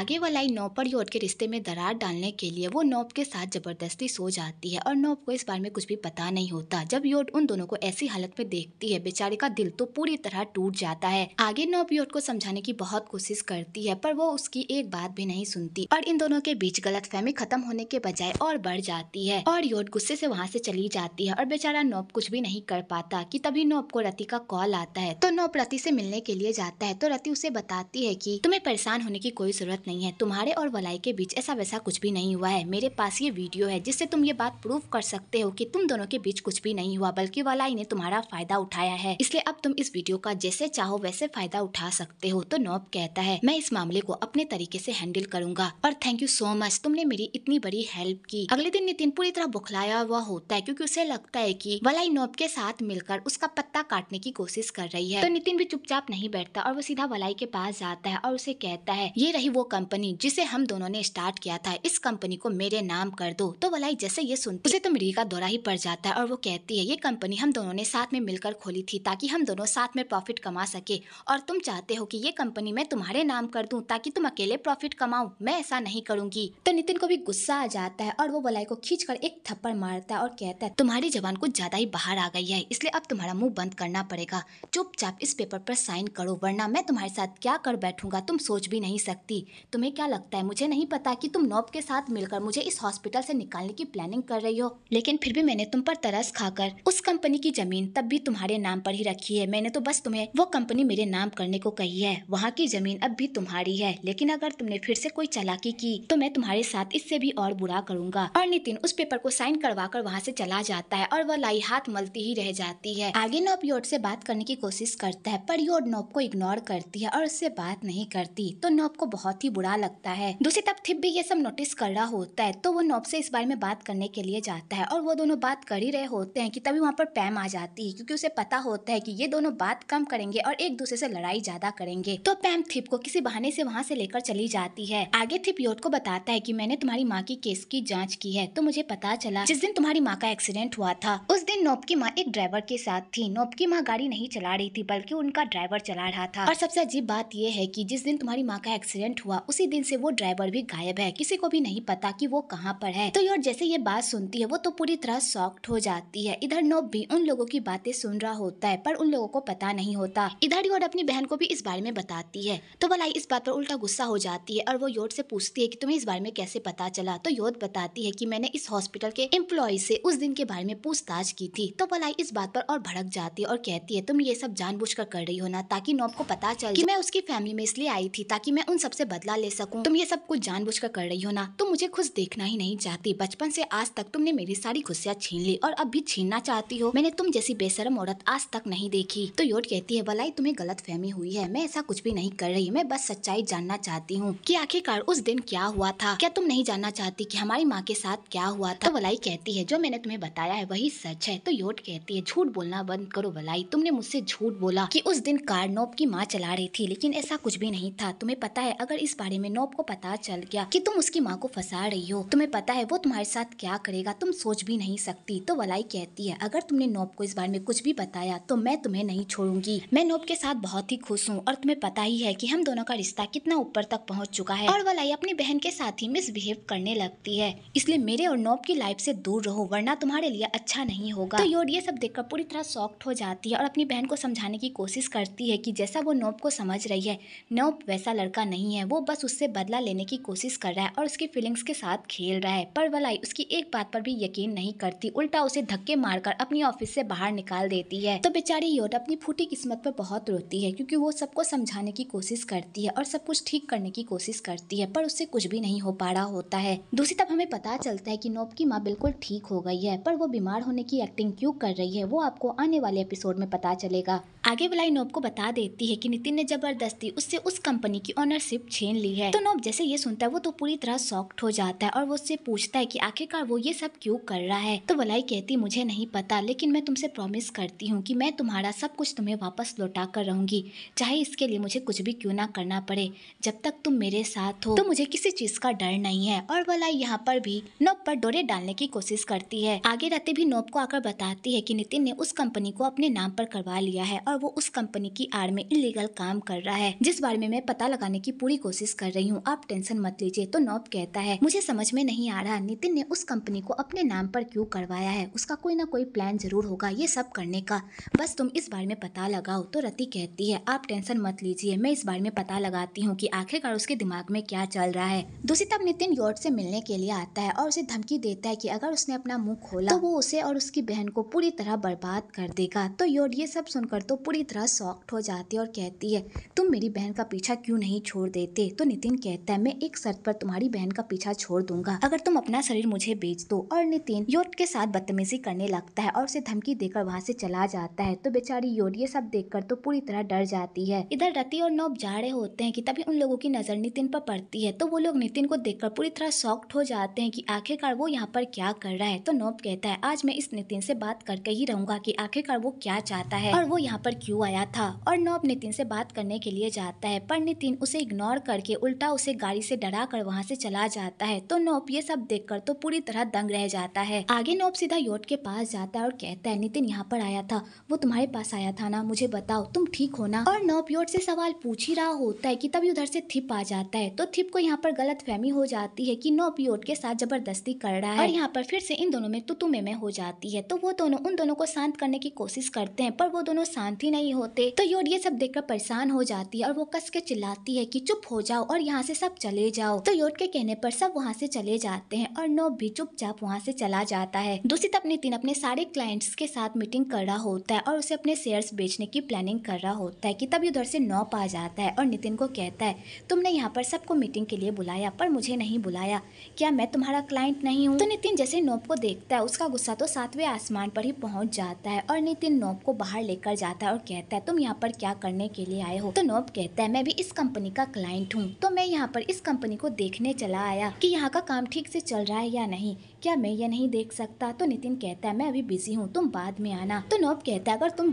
आगे वाला नौब और योट के रिश्ते में दरार डालने के लिए वो नौब के साथ जबरदस्ती सो जाती है और नौब को इस बारे में कुछ भी पता नहीं होता। जब योट उन दोनों को ऐसी हालत में देखती है, बेचारे का दिल तो पूरी तरह टूट जाता है। आगे नौब योट को समझाने की बहुत कोशिश करती है पर वो उसकी एक बात भी नहीं सुनती और इन दोनों के बीच गलतफहमी खत्म होने के बजाय और बढ़ जाती है और योट गुस्से से वहाँ से चली जाती है और बेचारा नौब कुछ भी नहीं कर पाता कि तभी नौब को रति का कॉल आता है। तो नौब रति से मिलने के लिए जाता है तो रति उसे बताती है कि तुम्हें परेशान होने की कोई जरूरत नहीं है, तुम्हारे और वलाई के बीच ऐसा वैसा कुछ भी नहीं हुआ है। मेरे पास ये वीडियो है जिससे तुम ये बात प्रूव कर सकते हो कि तुम दोनों के बीच कुछ भी नहीं हुआ, बल्कि वलाई ने तुम्हारा फायदा उठाया है। इसलिए अब तुम इस वीडियो का जैसे चाहो वैसे फायदा उठा सकते हो। तो नौब कहता है मैं इस मामले को अपने तरीके से हैंडल करूंगा और थैंक यू सो मच, तुमने मेरी इतनी बड़ी हेल्प की। अगले दिन नितिन पूरी तरह बुखलाया हुआ होता है क्योंकि उसे लगता है कि वलाई नौब के साथ मिलकर उसका पत्ता काटने की कोशिश कर रही है। तो नितिन भी चुपचाप नहीं बैठता और वो सीधा वलाई के पास जाता है और उसे कहता है ये रही वो कंपनी जिसे हम दोनों ने स्टार्ट किया था, इस कंपनी को मेरे नाम कर दो। तो वलाई जैसे ये सुनती उसे तो मिर्गी का दौरा ही पड़ जाता है और वो कहती है ये कंपनी हम दोनों ने साथ में मिलकर खोली थी ताकि हम दोनों साथ में प्रॉफिट कमा सके और तुम चाहते हो कि ये कंपनी मैं तुम्हारे नाम कर दूं ताकि तुम अकेले प्रॉफिट कमाओ। मैं ऐसा नहीं करूंगी। तो नितिन को भी गुस्सा आ जाता है और वो वलाई को खींचकर एक थप्पड़ मारता है और कहता है तुम्हारी जबान कुछ ज्यादा ही बाहर आ गई है, इसलिए अब तुम्हारा मुंह बंद करना पड़ेगा। चुपचाप इस पेपर पर साइन करो वरना मैं तुम्हारे साथ क्या कर बैठूंगा तुम सोच भी नहीं सकती। तुम्हें क्या लगता है मुझे नहीं पता कि तुम नौब के साथ मिलकर मुझे इस हॉस्पिटल से निकालने की प्लानिंग कर रही हो? लेकिन फिर भी मैंने तुम पर तरस खाकर उस कंपनी की जमीन तब भी तुम्हारे नाम पर ही रखी है। मैंने तो बस तुम्हें वो कंपनी मेरे नाम करने को कही है, वहाँ की जमीन अब भी तुम्हारी है। लेकिन अगर तुमने फिर से कोई चालाकी की तो मैं तुम्हारे साथ इससे भी और बुरा करूंगा। और नितिन उस पेपर को साइन करवा कर वहाँ से चला जाता है और वह लाई हाथ मलती ही रह जाती है। आगे नौब योट से बात करने की कोशिश करता है पर योट नौब को इग्नोर करती है और उससे बात नहीं करती। तो नौब को बहुत ही बुरा लगता है। दूसरी तरफ थिप भी ये सब नोटिस कर रहा होता है तो वो नौब से इस बारे में बात करने के लिए जाता है और वो दोनों बात कर ही रहे होते हैं कि तभी वहाँ पर पैम आ जाती है क्योंकि उसे पता होता है कि ये दोनों बात कम करेंगे और एक दूसरे से लड़ाई ज्यादा करेंगे। तो पैम थिप को किसी बहाने से वहाँ से लेकर चली जाती है। आगे थिप योट को बताता है कि मैंने तुम्हारी माँ की केस की जांच की है तो मुझे पता चला जिस दिन तुम्हारी माँ का एक्सीडेंट हुआ था उस दिन नौब की माँ एक ड्राइवर के साथ थी। नौब की माँ गाड़ी नहीं चला रही थी बल्कि उनका ड्राइवर चला रहा था। और सबसे अजीब बात यह है कि जिस दिन तुम्हारी माँ का एक्सीडेंट हुआ उसी दिन से वो ड्राइवर भी गायब है, किसी को भी नहीं पता कि वो कहाँ पर है। तो योट जैसे ये बात सुनती है वो तो पूरी तरह शॉक्ड हो जाती है। इधर नौब भी उन लोगों की बातें सुन रहा होता है पर उन लोगों को पता नहीं होता। इधर योट अपनी बहन को भी इस बारे में बताती है तो वलाई इस बात पर उल्टा गुस्सा हो जाती है और वो योट से पूछती है कि तुम्हें इस बारे में कैसे पता चला। तो योट बताती है कि मैंने इस हॉस्पिटल के एम्प्लॉय से उस दिन के बारे में पूछताछ की थी। तो वलाई इस बात पर और भड़क जाती है और कहती है तुम ये सब जानबूझकर कर रही हो ना ताकि नौब को पता चल कि मैं उसकी फैमिली में इसलिए आई थी ताकि मैं उन सबसे बदला ले सकूं। तुम ये सब कुछ जानबूझकर कर रही हो ना, तुम मुझे खुश देखना ही नहीं चाहती। बचपन से आज तक तुमने मेरी सारी खुशियाँ छीन ली और अब भी छीनना चाहती हो। मैंने तुम जैसी बेशरम औरत आज तक नहीं देखी। तो योट कहती है वलाई तुम्हें गलत फहमी हुई है, मैं ऐसा कुछ भी नहीं कर रही। मैं बस सच्चाई जानना चाहती हूँ कि आखिरकार उस दिन क्या हुआ था। क्या तुम नहीं जानना चाहती कि हमारी माँ के साथ क्या हुआ था? तो वलाई कहती है जो मैंने तुम्हें बताया है वही सच है। तो योट कहती है झूठ बोलना बंद करो वलाई, तुमने मुझसे झूठ बोला कि उस दिन कार नौब की माँ चला रही थी, लेकिन ऐसा कुछ भी नहीं था। तुम्हें पता है अगर इस बारे में नौब को पता चल गया कि तुम उसकी माँ को फंसा रही हो, तुम्हें पता है वो तुम्हारे साथ क्या करेगा, तुम सोच भी नहीं सकती। तो वलाई कहती है अगर तुमने नौब को इस बारे में कुछ भी बताया तो मैं तुम्हें नहीं छोड़ूंगी। मैं नौब के साथ बहुत ही खुश हूँ और तुम्हें पता ही है कि हम दोनों का रिश्ता कितना ऊपर तक पहुँच चुका है। और वलाई अपनी बहन के साथ ही मिसबिहेव करने लगती है, इसलिए मेरे और नौब की लाइफ से दूर रहो वरना तुम्हारे लिए अच्छा नहीं होगा। तो योट ये सब देखकर पूरी तरह शॉक्ड हो जाती है और अपनी बहन को समझाने की कोशिश करती है कि जैसा वो नौब को समझ रही है, नौब वैसा लड़का नहीं है, वो बस उससे बदला लेने की कोशिश कर रहा है और उसकी फीलिंग्स के साथ खेल रहा है। पर वलाई उसकी एक बात पर भी यकीन नहीं करती, उल्टा उसे धक्के मारकर अपनी ऑफिस से बाहर निकाल देती है। तो बेचारी योट अपनी फूटी किस्मत पर बहुत रोती है क्योंकि वो सबको समझाने की कोशिश करती है और सब कुछ ठीक करने की कोशिश करती है पर उससे कुछ भी नहीं हो पा रहा होता है। दूसरी तरफ हमें पता चलता है कि नौब की माँ बिल्कुल ठीक हो गई है पर वो बीमार होने की एक्टिंग क्यों कर रही है वो आपको आने वाले एपिसोड में पता चलेगा। आगे वलाई नौब को बता देती है कि नितिन ने जबरदस्ती उससे उस कंपनी की ओनरशिप छीन ली है। तो नौब जैसे ये सुनता है वो तो पूरी तरह शॉक्ड हो जाता है और वो उससे पूछता है कि आखिरकार वो ये सब क्यों कर रहा है। तो वलाई कहती मुझे नहीं पता, लेकिन मैं तुमसे प्रॉमिस करती हूँ कि मैं तुम्हारा सब कुछ तुम्हें वापस लौटा कर रहूंगी, चाहे इसके लिए मुझे कुछ भी क्यों ना करना पड़े। जब तक तुम मेरे साथ हो तो मुझे किसी चीज का डर नहीं है। और वलाई यहाँ पर भी नौब पर डोरे डालने की कोशिश करती है। आगे रति भी नौब को आकर बताती है कि नितिन ने उस कंपनी को अपने नाम पर करवा लिया है और वो उस कंपनी की आड़ में इलीगल काम कर रहा है जिस बारे में मैं पता लगाने की पूरी कोशिश कोशिश कर रही हूँ, आप टेंशन मत लीजिए। तो नॉब कहता है मुझे समझ में नहीं आ रहा नितिन ने उस कंपनी को अपने नाम पर क्यों करवाया है, उसका कोई ना कोई प्लान जरूर होगा ये सब करने का, बस तुम इस बारे में पता लगाओ। तो रति कहती है आप टेंशन मत लीजिए, मैं इस बारे में पता लगाती हूँ कि आखिरकार उसके दिमाग में क्या चल रहा है। दूसरी तरफ नितिन यॉट से मिलने के लिए आता है और उसे धमकी देता है कि अगर उसने अपना मुंह खोला तो वो उसे और उसकी बहन को पूरी तरह बर्बाद कर देगा। तो यॉट ये सब सुनकर तो पूरी तरह शॉक्ड हो जाती है और कहती है तुम मेरी बहन का पीछा क्यों नहीं छोड़ देते। तो नितिन कहता है मैं एक शर्त पर तुम्हारी बहन का पीछा छोड़ दूंगा, अगर तुम अपना शरीर मुझे बेच दो। और नितिन योट के साथ बदतमीजी करने लगता है और उसे धमकी देकर वहाँ से चला जाता है। तो बेचारी योट ये सब देखकर तो पूरी तरह डर जाती है। इधर रति और नॉब जा रहे होते हैं कि तभी उन लोगों की नजर नितिन पर पड़ती है। तो वो लोग नितिन को देखकर पूरी तरह शॉक्ड हो जाते हैं कि आखिरकार वो यहाँ पर क्या कर रहा है। तो नॉब कहता है आज मैं इस नितिन से बात करके ही रहूंगा कि आखिरकार वो क्या चाहता है और वो यहाँ पर क्यों आया था। और नॉब नितिन से बात करने के लिए जाता है पर नितिन उसे इग्नोर करके उल्टा उसे गाड़ी से डरा कर वहाँ से चला जाता है। तो नॉब ये सब देखकर तो पूरी तरह दंग रह जाता है। आगे नॉब सीधा योट के पास जाता है और कहता है नितिन यहाँ पर आया था, वो तुम्हारे पास आया था ना, मुझे बताओ तुम ठीक हो ना। और नॉब योट से सवाल पूछ ही रहा होता है कि तभी उधर से थिप आ जाता है। तो थिप को यहाँ पर गलतफहमी हो जाती है कि नॉब योट के साथ जबरदस्ती कर रहा है और यहाँ पर फिर से इन दोनों में तू में हो जाती है। तो वो दोनों उन दोनों को शांत करने की कोशिश करते हैं पर वो दोनों शांत ही नहीं होते। तो योट ये सब देखकर परेशान हो जाती है और वो कस के चिल्लाती है कि चुप हो जाओ और यहाँ से सब चले जाओ। तो योट के कहने पर सब वहाँ से चले जाते हैं और नॉब भी चुपचाप वहाँ से चला जाता है। दूसरी तरफ नितिन अपने सारे क्लाइंट्स के साथ मीटिंग कर रहा होता है और उसे अपने शेयर्स बेचने की प्लानिंग कर रहा होता है कि तभी उधर से नॉब आ जाता है और नितिन को कहता है तुमने यहाँ पर सबको मीटिंग के लिए बुलाया पर मुझे नहीं बुलाया, क्या मैं तुम्हारा क्लाइंट नहीं हूँ। तो नितिन जैसे नॉब को देखता है उसका गुस्सा तो 7वें आसमान पर ही पहुंच जाता है और नितिन नॉब को बाहर लेकर जाता है और कहता है तुम यहाँ पर क्या करने के लिए आए हो। तो नॉब कहता है मैं भी इस कंपनी का क्लाइंट हूँ, तो मैं यहाँ पर इस कंपनी को देखने चला आया कि यहाँ का काम ठीक से चल रहा है या नहीं, क्या मैं ये नहीं देख सकता। तो नितिन कहता है मैं अभी बिजी हूँ, तुम बाद में आना। तो नॉब कहता है अगर तुम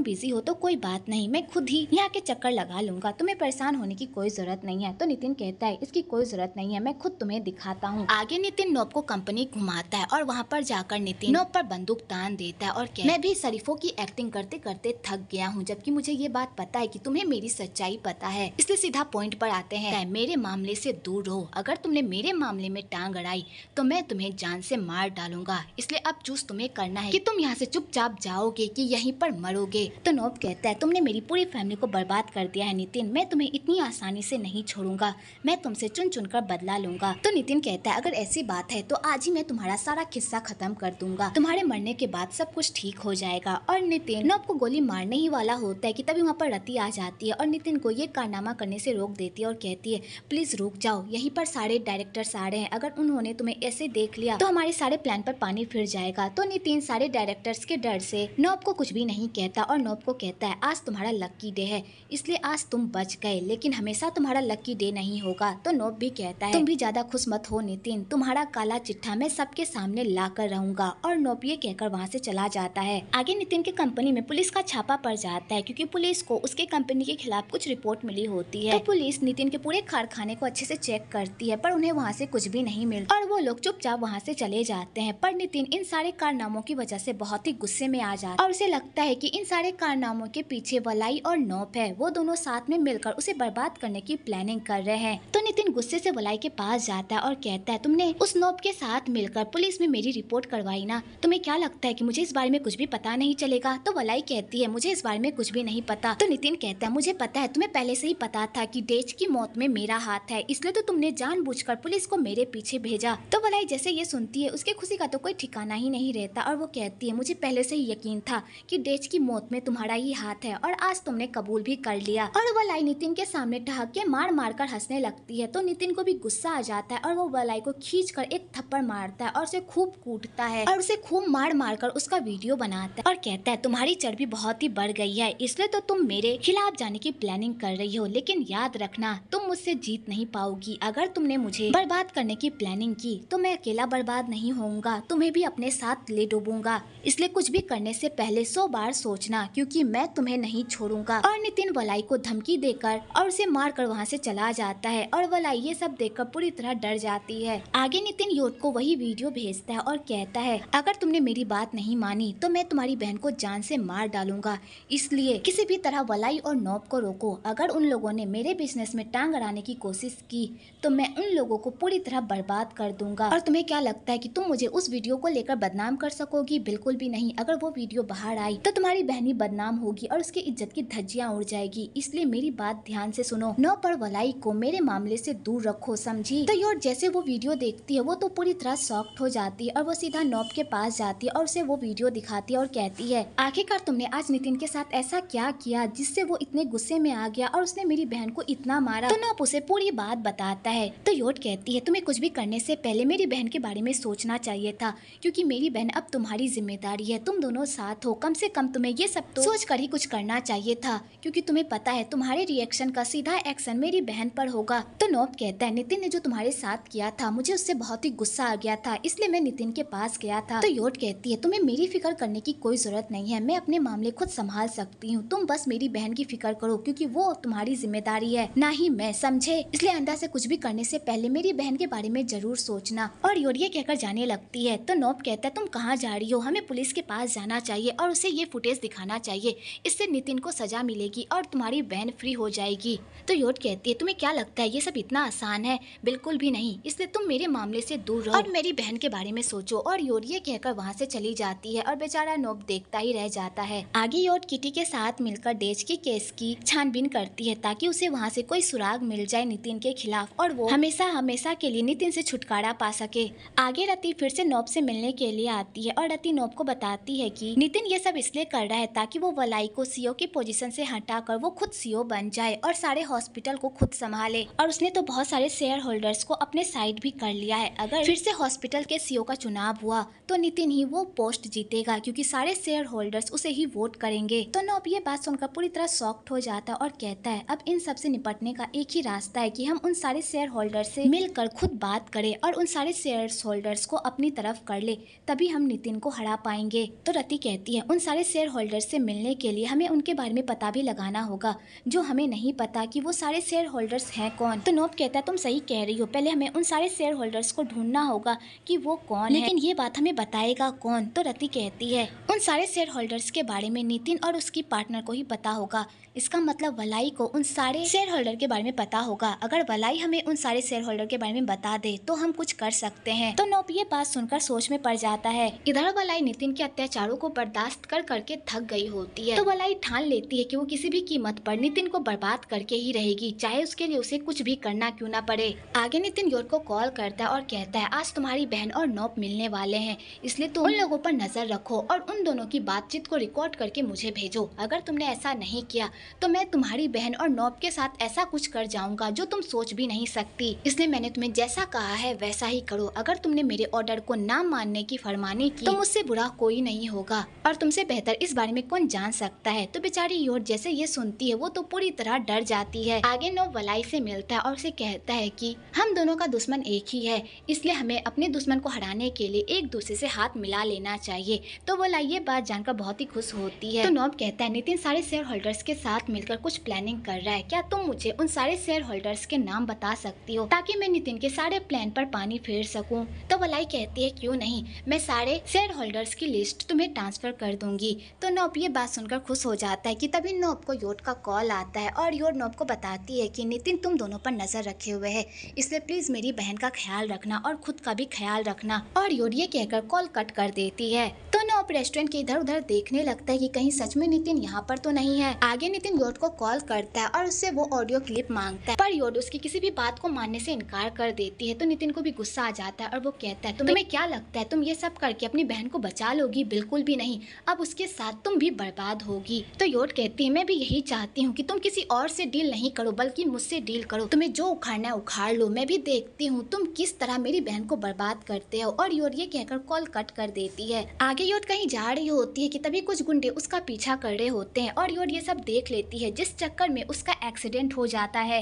बिजी हो तो कोई बात नहीं, मैं खुद ही यहाँ के चक्कर लगा लूंगा, तुम्हें परेशान होने की कोई जरूरत नहीं है। तो नितिन कहता है इसकी कोई जरूरत नहीं है, मैं खुद तुम्हें दिखाता हूँ। आगे नितिन नॉब को कंपनी घुमाता है और वहाँ पर जाकर नितिन नॉब पर बंदूक तान देता है और मैं भी शरीफों की एक्टिंग करते करते थक गया हूँ, जबकि मुझे ये बात पता है कि तुम्हें मेरी सच्चाई पता है, इसलिए सीधा पॉइंट पर आते हैं। मेरे मामले से दूर रहो, अगर तुमने मेरे मामले में टांग अड़ाई तो मैं तुम्हें जान से मार डालूंगा, इसलिए अब चूज तुम्हें करना है कि तुम यहाँ से चुपचाप जाओगे कि यहीं पर मरोगे। तो नॉब कहता है तुमने मेरी पूरी फैमिली को बर्बाद कर दिया है नितिन, मैं तुम्हें इतनी आसानी से नहीं छोड़ूंगा, मैं तुमसे चुन चुन कर बदला लूंगा। तो नितिन कहता है अगर ऐसी बात है तो आज ही मैं तुम्हारा सारा किस्सा खत्म कर दूंगा, तुम्हारे मरने के बाद सब कुछ ठीक हो जाएगा। और नितिन नॉब को गोली मारने ही वाला होता है कि तभी वहाँ पर रति आ जाती है और नितिन को ये कारनामा करने से रोक देती है और कहती है प्लीज रुक जाओ, यहीं पर सारे डायरेक्टर्स आ रहे हैं, अगर उन्होंने तुम्हें ऐसे देख लिया तो हमारे सारे प्लान पर पानी फिर जाएगा। तो नितिन सारे डायरेक्टर्स के डर से नॉब को कुछ भी नहीं कहता और नॉब को कहता है आज तुम्हारा लकी डे है, इसलिए आज तुम बच गए, लेकिन हमेशा तुम्हारा लकी डे नहीं होगा। तो नॉब भी कहता है तुम भी ज्यादा खुश मत हो नितिन, तुम्हारा काला चिट्ठा मैं सबके सामने ला कर रहूंगा। और नॉब ये कहकर वहाँ से चला जाता है। आगे नितिन के कंपनी में पुलिस का छापा पड़ जाता है क्योंकि पुलिस को उसके कंपनी के खिलाफ कुछ रिपोर्ट मिली होती है। तो पुलिस नितिन के पूरे कारखाने को अच्छे से चेक करती है पर उन्हें वहाँ से कुछ भी नहीं मिलता और वो लोग चुपचाप वहाँ से चले जाते हैं। पर नितिन इन सारे कारनामों की वजह से बहुत ही गुस्से में आ जाता है और उसे लगता है कि इन सारे कारनामों के पीछे वलाई और नॉब है, वो दोनों साथ में मिलकर उसे बर्बाद करने की प्लानिंग कर रहे हैं। तो नितिन गुस्से से वलाई के पास जाता है और कहता है तुमने उस नॉब के साथ मिलकर पुलिस में मेरी रिपोर्ट करवाई ना, तुम्हें क्या लगता है कि मुझे इस बारे में कुछ भी पता नहीं चलेगा। तो वलाई कहती है मुझे इस बारे में कुछ भी नहीं पता। तो नितिन कहता है मुझे पता है, तुम्हें पहले से ही पता था कि डेज की मौत में मेरा हाथ है, इसलिए तो तुमने जानबूझकर पुलिस को मेरे पीछे भेजा। तो वलाई जैसे ये सुनती है उसके खुशी का तो कोई ठिकाना ही नहीं रहता और वो कहती है मुझे पहले से ही यकीन था कि डेज की मौत में तुम्हारा ही हाथ है और आज तुमने कबूल भी कर लिया। और वलाई नितिन के सामने ठहक के मार मार कर हंसने लगती है। तो नितिन को भी गुस्सा आ जाता है और वो वलाई को खींचकर एक थप्पड़ मारता है और उसे खूब कूटता है और उसे खूब मार मार कर उसका वीडियो बनाता है और कहता है तुम्हारी चर्बी बहुत ही बढ़ गई है, इसलिए तो तुम मेरे खिलाफ जाने की प्लानिंग कर रही हो, लेकिन याद रखना तुम मुझसे जीत नहीं पाओगी। अगर तुमने मुझे बर्बाद करने की प्लानिंग की तो मैं अकेला बर्बाद नहीं होऊंगा, तुम्हें भी अपने साथ ले डूबूंगा, इसलिए कुछ भी करने से पहले 100 बार सोचना, क्योंकि मैं तुम्हें नहीं छोड़ूंगा। और नितिन वलाई को धमकी देकर और उसे मारकर वहाँ से चला जाता है और वलाई ये सब देखकर पूरी तरह डर जाती है। आगे नितिन योट को वही वीडियो भेजता है और कहता है, अगर तुमने मेरी बात नहीं मानी तो मैं तुम्हारी बहन को जान से मार डालूंगा, इसलिए किसी भी तरह वलाई और नॉब को रोको। अगर उन लोगों ने मेरे बिजनेस में टांग अड़ाने की कोशिश की तो मैं उन लोगों को पूरी तरह बर्बाद कर दूंगा। और तुम्हें क्या लगता है कि तुम मुझे उस वीडियो को लेकर बदनाम कर सकोगी? बिल्कुल भी नहीं। अगर वो वीडियो बाहर आई तो तुम्हारी बहन ही बदनाम होगी और उसकी इज्जत की धज्जियां उड़ जाएगी, इसलिए मेरी बात ध्यान से सुनो। नॉब और वलाई को मेरे मामले से दूर रखो, समझी? तो योट जैसे वो वीडियो देखती है वो तो पूरी तरह शॉक्ड हो जाती है और वो सीधा नॉब के पास जाती है और उसे वो वीडियो दिखाती है और कहती है, आखिरकार तुमने आज नितिन के साथ ऐसा क्या किया जिससे वो इतने गुस्से में आ गया और उसने मेरी बहन को इतना मारा? तो नॉब उसे पूरी बात बताता है। तो योट कहती है, तुम्हें कुछ भी करने से पहले मेरी बहन के बारे में सोचना चाहिए था, क्योंकि मेरी बहन अब तुम्हारी जिम्मेदारी है। तुम दोनों साथ हो, कम से कम तुम्हें ये सब तो सोच कर ही कुछ करना चाहिए था, क्योंकि तुम्हें पता है तुम्हारे रिएक्शन का सीधा एक्शन मेरी बहन पर होगा। तो नॉब कहता है, नितिन ने जो तुम्हारे साथ किया था मुझे उससे बहुत ही गुस्सा आ गया था, इसलिए मैं नितिन के पास गया था। तो योट कहती है, तुम्हें मेरी फिक्र करने की कोई जरूरत नहीं है, मैं अपने मामले खुद संभाल सकती हूँ। तुम बस मेरी बहन की फिक्र करो, क्योंकि वो तुम्हारी जिम्मेदारी है, ना ही मैं, समझे? इसलिए अंदर से कुछ भी करने से पहले मेरी बहन के बारे में जरूर सोचना। और योट ये कहकर जाने लगती है। तो नॉब कहता है, तुम कहाँ जा रही हो? हमें पुलिस के पास जाना चाहिए और उसे ये फुटेज दिखाना चाहिए, इससे नितिन को सजा मिलेगी और तुम्हारी बहन फ्री हो जाएगी। तो योट कहती है, तुम्हें क्या लगता है ये सब इतना आसान है? बिल्कुल भी नहीं, इसलिए तुम मेरे मामले से दूर रहो और मेरी बहन के बारे में सोचो। और योट ये कहकर वहाँ से चली जाती है और बेचारा नॉब देखता ही रह जाता है। आगे योट किटी के साथ मिलकर डेज की केस की छानबीन करती है ताकि उसे वहाँ से कोई सुराग मिल जाए नितिन के खिलाफ और वो हमेशा हमेशा के लिए नितिन से छुटकारा पा सके। आगे रति फिर से नॉब से मिलने के लिए आती है और रति नॉब को बताती है कि नितिन ये सब इसलिए कर रहा है ताकि वो वलाई को सीईओ की पोजीशन से हटाकर वो खुद सीईओ बन जाए और सारे हॉस्पिटल को खुद संभाले। और उसने तो बहुत सारे शेयर होल्डर्स को अपने साइड भी कर लिया है। अगर फिर से हॉस्पिटल के सीईओ का चुनाव हुआ तो नितिन ही वो पोस्ट जीतेगा, क्योंकि सारे शेयर होल्डर्स उसे ही वोट करेंगे। तो नॉब ये बात सुनकर पूरी तरह शॉक्ड हो जाता है और कहता है, अब इन सब से निपटने का एक ही रास्ता है कि हम उन सारे शेयर होल्डर से मिलकर खुद बात करें और उन सारे शेयर होल्डर्स को अपनी तरफ कर ले, तभी हम नितिन को हरा पाएंगे। तो रति कहती है, उन सारे शेयर होल्डर्स से मिलने के लिए हमें उनके बारे में पता भी लगाना होगा, जो हमें नहीं पता कि वो सारे शेयर होल्डर्स हैं कौन। तो नॉब कहता है, तुम सही कह रही हो, पहले हमें उन सारे शेयर होल्डर्स को ढूंढना होगा कि वो कौन है, लेकिन ये बात हमें बताएगा कौन? तो रति कहती है, उन सारे शेयर होल्डर्स के बारे में नितिन और उसकी पार्टनर को ही पता होगा। इसका मतलब वलाई को उन सारे शेयर होल्डर के बारे में पता होगा। अगर वलाई हमें उन सारे शेयर होल्डर के बारे में बता दे तो हम कुछ कर सकते हैं। तो नॉब ये बात सुनकर सोच में पड़ जाता है। इधर वलाई नितिन के अत्याचारों को बर्दाश्त कर करके थक गई होती है। तो वलाई ठान लेती है कि वो किसी भी कीमत पर नितिन को बर्बाद करके ही रहेगी, चाहे उसके लिए उसे कुछ भी करना क्यों ना पड़े। आगे नितिन योट को कॉल करता है और कहता है, आज तुम्हारी बहन और नॉब मिलने वाले हैं, इसलिए तुम उन लोगों पर नजर रखो और उन दोनों की बातचीत को रिकॉर्ड करके मुझे भेजो। अगर तुमने ऐसा नहीं किया तो मैं तुम्हारी बहन और नॉब के साथ ऐसा कुछ कर जाऊंगा जो तुम सोच भी नहीं सकती, इसलिए मैंने तुम्हें जैसा कहा है वैसा ही करो। अगर तुमने मेरे ऑर्डर को ना मानने की फरमानी की तो मुझसे बुरा कोई नहीं होगा और तुमसे बेहतर इस बारे में कौन जान सकता है। तो बेचारी योट जैसे ये सुनती है वो तो पूरी तरह डर जाती है। आगे नॉब वलाई से मिलता है और उसे कहता है कि हम दोनों का दुश्मन एक ही है, इसलिए हमें अपने दुश्मन को हराने के लिए एक दूसरे से हाथ मिला लेना चाहिए। तो वलाई ये बात जानकर बहुत ही खुश होती है। तो नॉब कहता है, नितिन सारे शेयर होल्डर्स के साथ मिलकर कुछ प्लानिंग कर रहा है, क्या तुम मुझे उन सारे शेयर होल्डर्स के नाम बता सकती हो ताकि मैं नितिन के सारे प्लान पर पानी फेर सकूं? तो वलाई कहती है, क्यों नहीं, मैं सारे शेयर होल्डर्स की लिस्ट तुम्हें ट्रांसफर कर दूंगी। तो नॉब ये बात सुनकर खुश हो जाता है कि तभी नॉब को योट का कॉल आता है और योट नॉब को बताती है कि नितिन तुम दोनों पर नजर रखे हुए है, इसलिए प्लीज मेरी बहन का ख्याल रखना और खुद का भी ख्याल रखना। और योट ये कहकर कॉल कट कर देती है। तो नॉब रेस्टोरेंट के इधर उधर देखने लगता है कि कहीं सच में नितिन यहाँ पर तो नहीं है। आगे नितिन योट को कॉल करता है और उससे वो ऑडियो क्लिप मांगता है, पर योट उसकी किसी भी बात को मानने से इनकार कर देती है। तो नितिन को भी गुस्सा आ जाता है और वो कहता है, तुम्हें क्या लगता है तुम ये सब करके अपनी बहन को बचा लोगी? बिल्कुल भी नहीं, अब उसके साथ तुम भी बर्बाद होगी। तो योट कहती है, मैं भी यही चाहती हूँ कि तुम किसी और से डील नहीं करो बल्कि मुझसे डील करो, तुम्हें जो उखाड़ना है उखाड़ लो, मैं भी देखती हूँ तुम किस तरह मेरी बहन को बर्बाद करते हो। और योट ये कहकर कॉल कट कर देती है। आगे योट कहीं जा रही होती है कि तभी कुछ गुंडे उसका पीछा कर रहे होते हैं और योट ये सब देख लेती है, जिस चक्कर में उसका एक्सीडेंट हो जाता है।